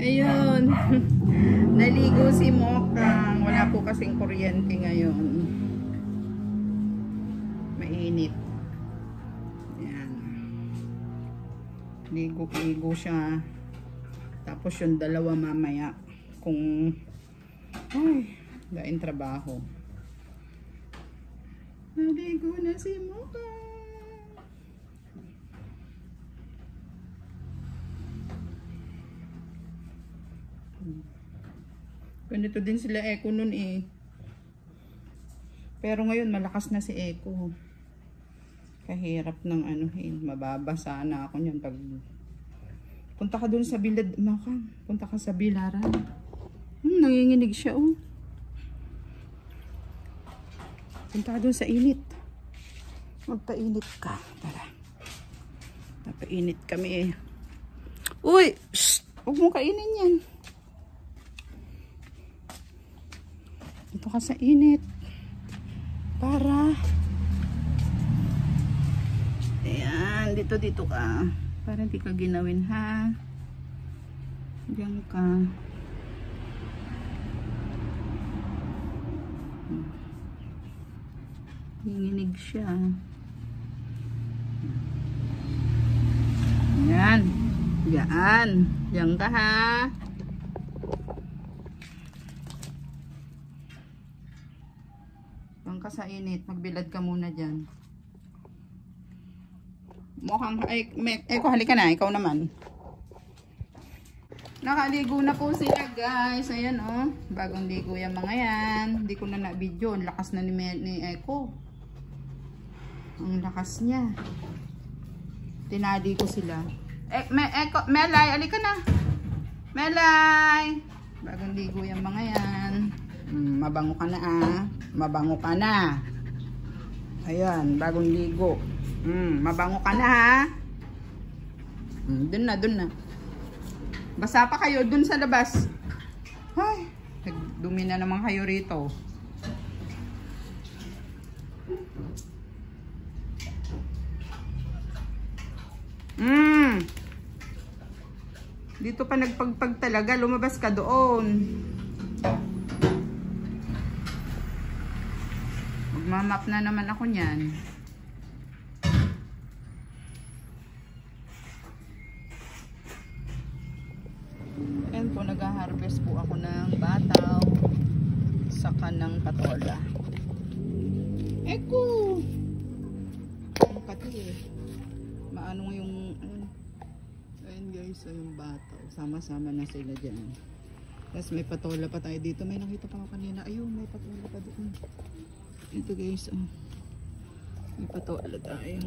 Ayun. Naligo si Mokang. Wala po kasing kuryente ngayon. Mainit. Ayan. Ligo-ligo siya. Tapos yung dalawa mamaya. Kung daing trabaho. Naligo na si Mokang. Ganito din sila Echo nun eh. Pero ngayon malakas na si Echo. Kahirap ng mababa sana ako niyan pag punta ka dun sa bilad, Mokang. Punta ka sa bilaran. Nanginginig siya oh. Punta ka dun sa init. Magpainit ka. Tara. Napainit kami eh. Uy! Shh! Huwag mong kainin yan. Dito ka sa init. Para. Ayan. Dito ka. Para hindi ka ginawin ha. Diyan ka. Hinginig siya. Ayan. Diyan. Diyan ka ha. Diyan ka sa init. Magbilad ka muna dyan. Mukhang, Echo, halika na. Ikaw naman. Nakaligo na po sila guys. Ayan oh. Bagong ligo yung mga yan. Hindi ko na na-video. Ang lakas na ni Echo. Ang lakas niya. Tinali ko sila. Echo, Melay, alika na. Melay. Bagong ligo yung mga yan. Mabango ka na ah. Mabango ka na. Ayan, bagong ligo. Mabango ka na ha. Dun na. Basa pa kayo dun sa labas. Ay, nagdumi na naman kayo rito. Dito pa nagpagpag talaga. Lumabas ka doon. Magmamap na naman ako niyan. Ayan po, nag-harvest po ako ng bataw saka ng patola. Echo! Ang pati eh. Maano yung ayan guys, yung bataw. Sama-sama na sila dyan. Tapos may patola pa tayo dito. May nakita pa ako kanina. Ayun, may patola pa doon. Ito guys, oh. May patola tayo.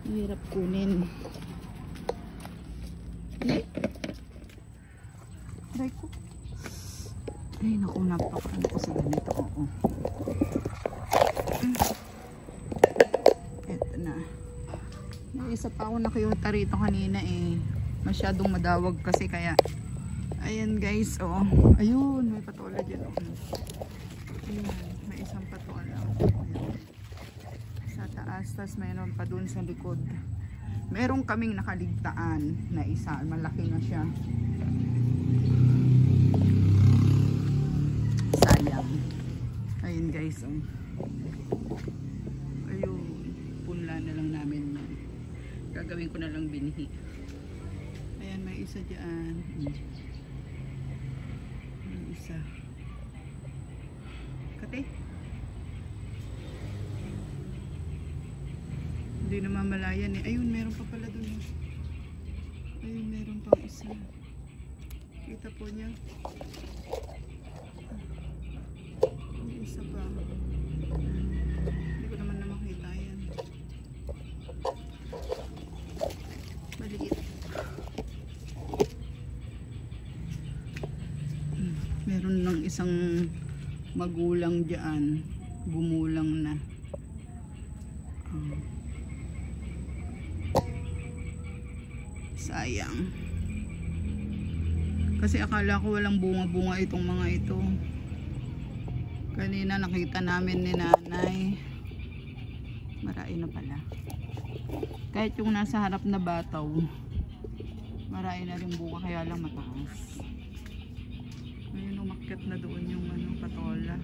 Mahirap kunin. Aray ko. Ay, naku, napakaano ko sa ganito. Oo. Eto na. May isa pa ako nakiyota rito kanina eh. Masyadong madawag kasi kaya. Ayan guys, oh. Ayun, may patola dyan. Oh. Ayun, may isang patola. Ayan. Sa taas, tas mayroon pa dun sa likod. Meron kaming nakaligtaan na isa. Malaki na siya. Sayang. Ayun guys, oh. Ayun, punla na lang namin. Gagawin ko na lang binhi. Ayan, may isa dyan. May isa. Kate? Hindi na mamalayan eh. Ayun, meron pa pala dun. Ayun, meron pang isa. Kita po niya. May isa pa. Hindi ko naman na makita yan. Maliit. Meron ng isang magulang dyan. Gumulang na. Sayang. Kasi akala ko walang bunga-bunga itong mga ito. Kanina nakita namin ni nanay. Marami na pala. Kahit yung nasa harap na bataw, marami na rin bunga, kaya lang mataas. Ayun, umakyat na doon yung patola.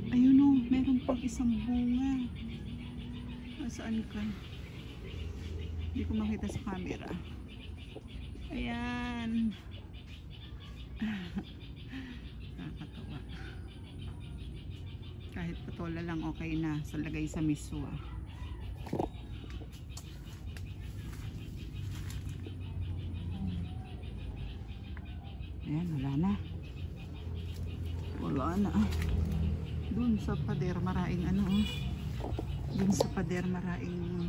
Ayun o, meron pang isang bunga. Nasaan ka? Hindi ko makita sa camera. Ayan. Nakakatawa. Kahit patola lang okay na sa lagay sa miswa. Ayan, wala na. Wala na. Doon sa pader maraming doon sa pader maraming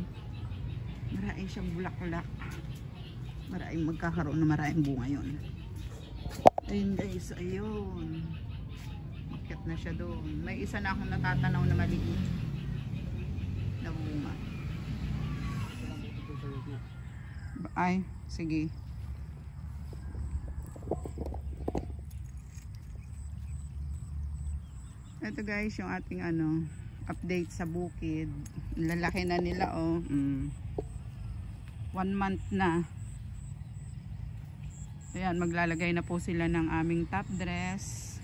siyang bulaklak. Maraming magkakaroon na maraming bunga yun. Ayun guys, ayun. Makyat na siya doon. May isa na akong natatanaw na maliit na bunga. Ay, sige. Ito guys, yung ating update sa bukid. Lalaki na nila 1 month na. Ayan, maglalagay na po sila ng aming top dress.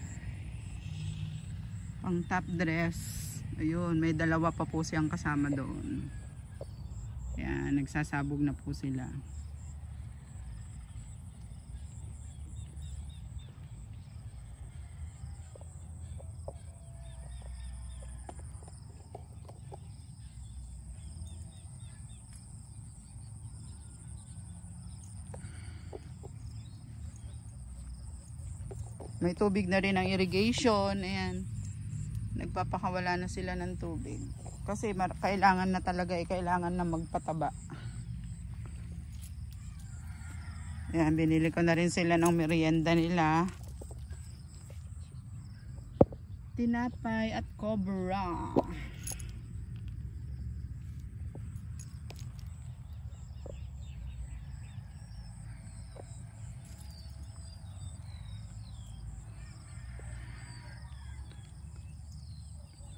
Pang top dress. Ayun, may dalawa pa po siyang kasama doon. Ayan, nagsasabog na po sila. May tubig na rin ang irrigation. Ayan. Nagpapakawala na sila ng tubig. Kasi kailangan na talaga, kailangan na magpataba. Ayan, binili ko na rin sila ng merienda nila. Tinapay at cobra.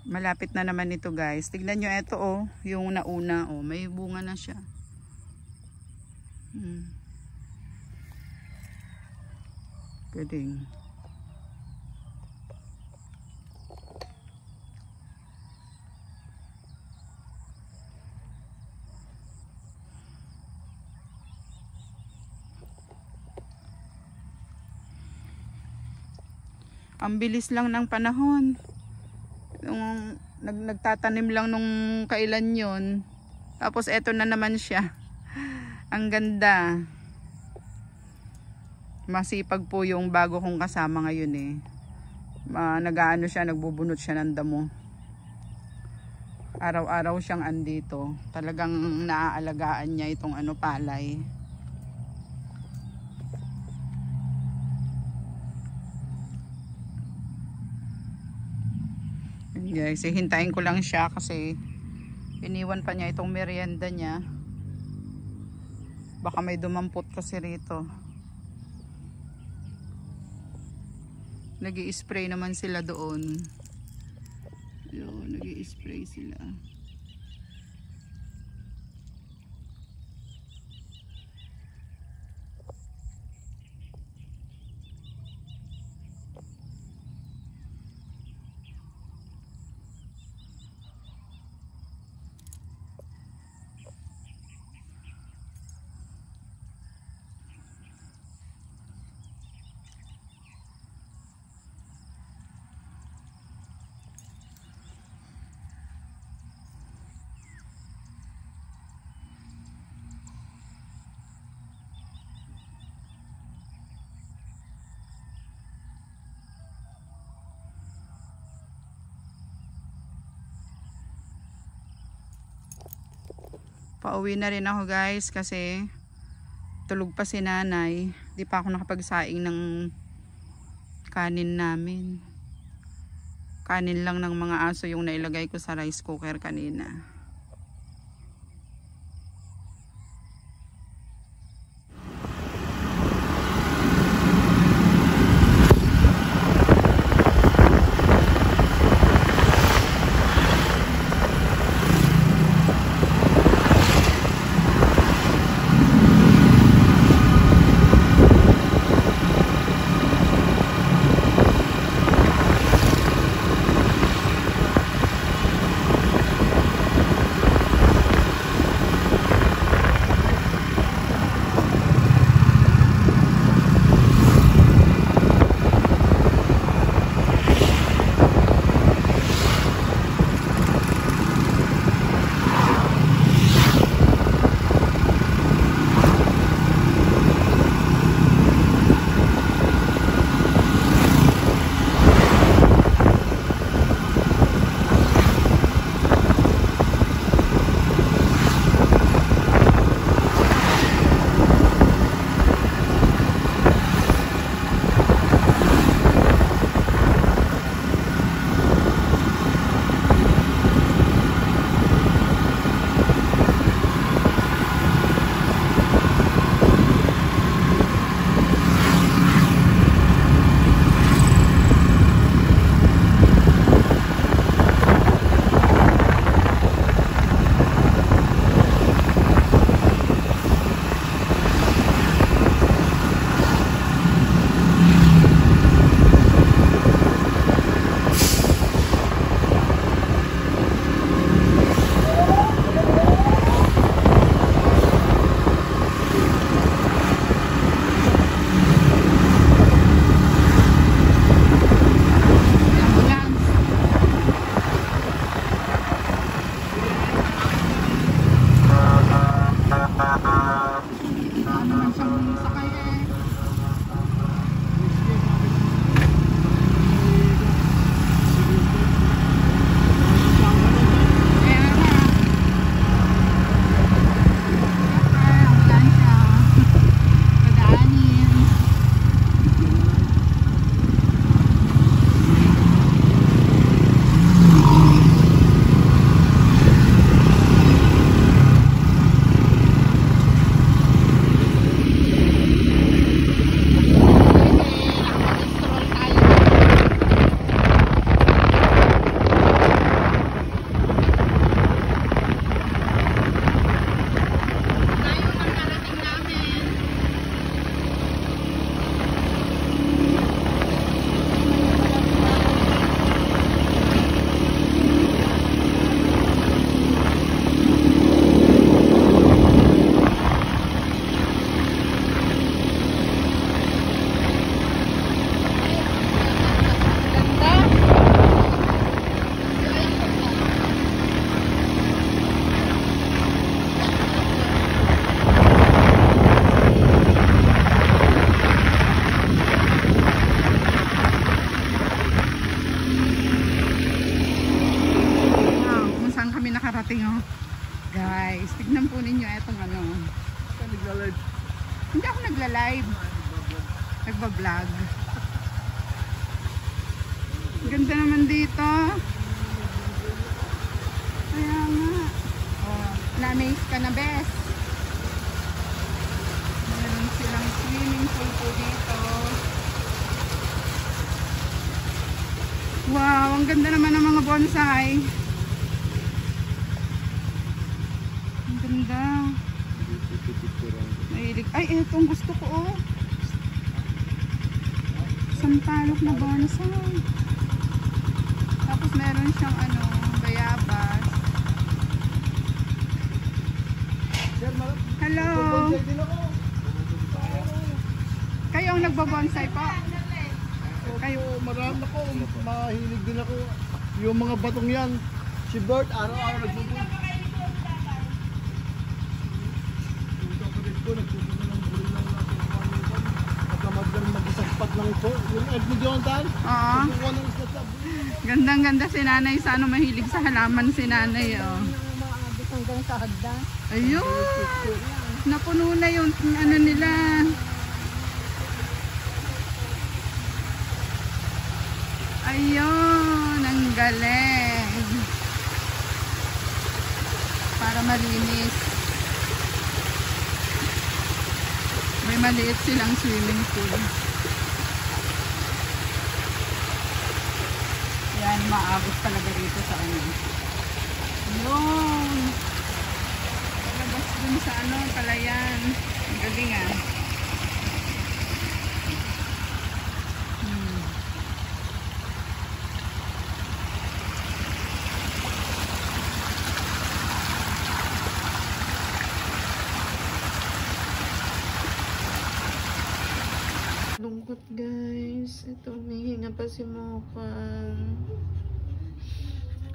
Malapit na naman ito guys. Tignan nyo ito yung nauna may bunga na siya. Galing. Ang bilis lang ng panahon. Yung nagtatanim lang nung kailan yon, tapos eto na naman siya. Ang ganda. Masipag po yung bago kong kasama ngayon nag-aano siya, nagbubunot siya ng damo. Araw-araw siyang andito. Talagang naaalagaan niya itong palay. Guys, hintayin ko lang siya kasi iniwan pa niya itong merienda niya. Baka may dumampot kasi rito. Nag-i-spray naman sila doon. Yun, nag-i-spray sila. Pauwi na rin ako guys kasi tulog pa si nanay. Di pa ako nakapagsaing ng kanin namin. Kanin lang ng mga aso yung nailagay ko sa rice cooker kanina. ng ano. Nagla-live. Hindi ako nagla-live. Nagba-vlog. Ganda naman dito. Kaya nga. Oh, na-amaze ka na, bes. Meron silang swimming pool po dito. Wow, ang ganda naman ng mga bonsai. Ang ganda. Mahilig. Ay, etong gusto ko, oh. Sampalok na bonsai. Tapos meron siyang ano, bayabas. Hello. Kayo ang nagbabonsai po? Kayo, marami ako. Mahilig din ako. Yung mga batong yan. Si Bert, araw-araw nagbubun. Yung kapatid ko, nagpupunta ng buril lang natin. Pagkamad lang mag-isang pat lang ito. Yung Edmund Jonathan. Oo. Nagpupunta ng isang pat. Gandang-ganda si nanay. Sa ano, mahilig sa halaman si nanay, oh. Hanggang sa hagdan. Ayun. Napuno na yung ano nila. Ayun. Ang galing. Para malinis. May maliit silang swimming pool. Yan, maabot talaga rito sa ano. Ayun. Labas dun sa ano, palayan. Ang galing ah. Lungkot guys. Ito, humihinga pa si Mokang.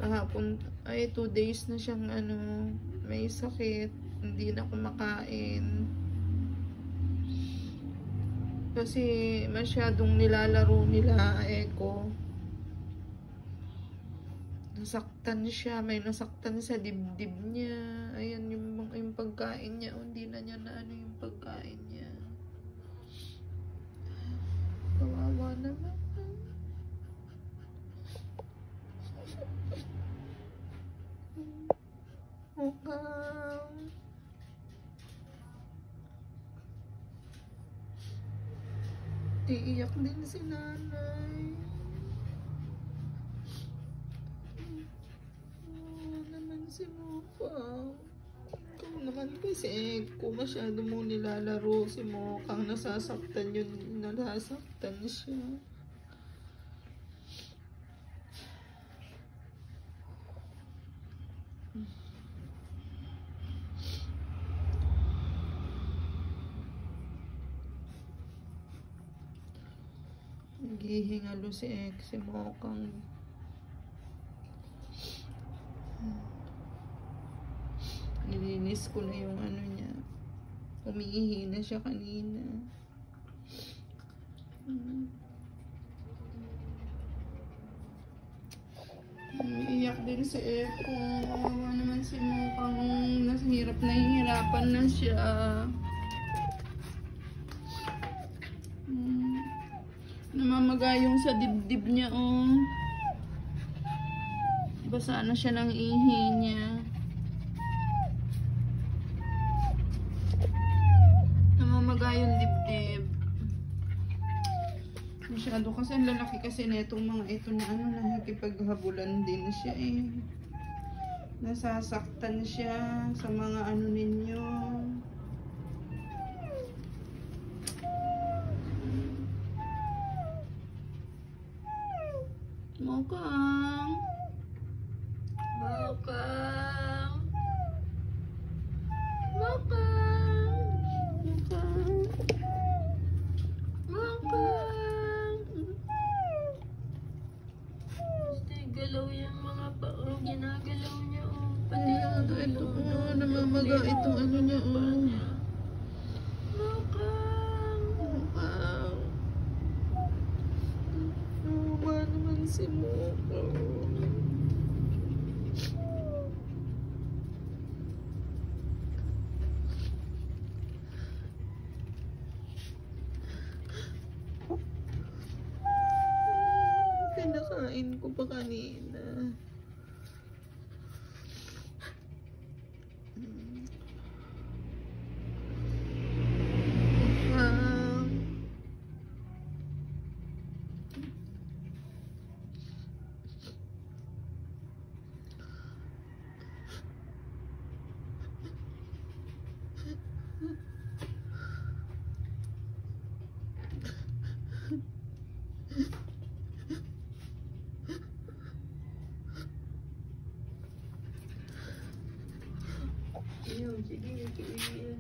Kahapon, ay 2 days na siyang ano, may sakit. Hindi na kumakain. Kasi masyadong nilalaro nila Eko. Nasaktan siya. May nasaktan sa dibdib niya. Ayan yung pagkain niya. Hindi na niya na ano yung pagkain niya. Kawawa naman. Mukhang iiyak din si nanay. Naman si Mukhang. Ikaw naman kasi kung masyado mo nilalaro si Mukhang, nasasaktan yun, nasasaktan siya. Naghihingalo si Mokang. Nilinis ko na yung ano niya. Umiihi na siya kanina. Umiiyak din si Eko. Kawawa naman si Mokang. Nahihirapan na siya. Namamaga yung sa dibdib niya, oh. Basa na siya ng ihi niya. Namamaga yung dibdib. Masyado kasi ang lalaki kasi netong mga ito na ano, nakikipaghabulan din siya eh. Nasasaktan siya sa mga ano ninyo. Mokang. Mokang. Mokang. Mokang. Mokang. Gusto galaw yung mga pao. Ginagalaw niya, oh. Pati ito, oh. Namamaga itong ano niya, oh. Mokang. Mokang. Naman si Mokang. Kakain ko pa kanina. Sige.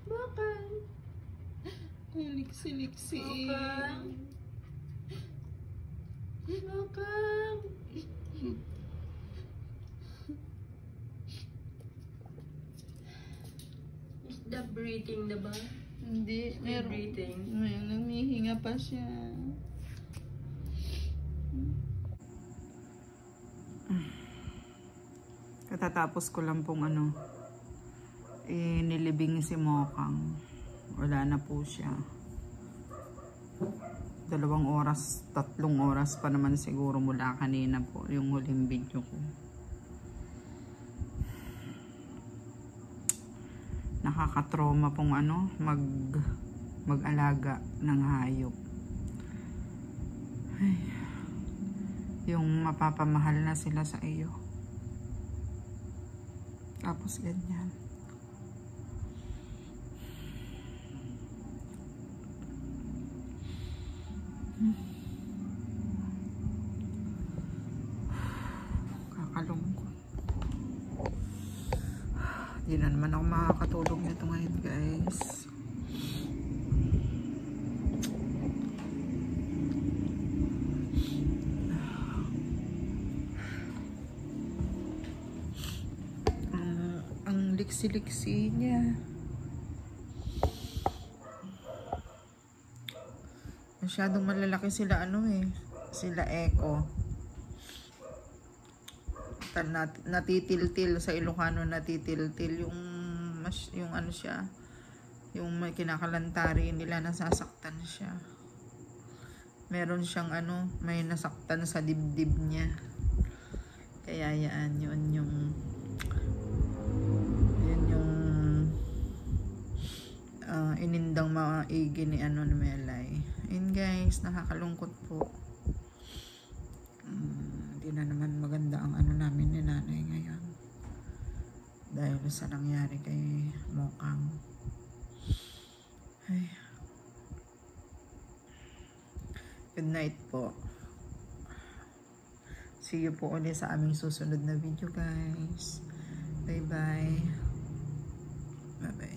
Makan. Liksi-liksi. Makan. Is the breathing na ba? Hindi. Still breathing. Meron. Namihinga pa siya. Katatapos ko lang pong nilibing si Mokang. Wala na po siya. 2 oras, 3 oras pa naman siguro mula kanina po yung huling video ko. Nakakatrauma pong mag-alaga ng hayop. Ay, yung mapapamahal na sila sa iyo. Tapos ganyan. Kakalungkot. Di na naman ako makakatulog nito ngayon, guys. Ang liksi-liksi niya. Masyadong malalaki sila sila Echo. Natitiltil sa Ilocano, natitiltil yung siya, yung may kinakalantari nila, nasasaktan siya. Meron siyang may nasaktan sa dibdib niya. Kaya yun yung inindang maigi ni ni Melay. And guys, nakakalungkot po. Hindi na naman maganda ang namin ni nanay ngayon. Dahil sa nangyari kay Mokang. Ay. Good night po. See you po ulit sa aming susunod na video, guys. Bye-bye. Bye-bye.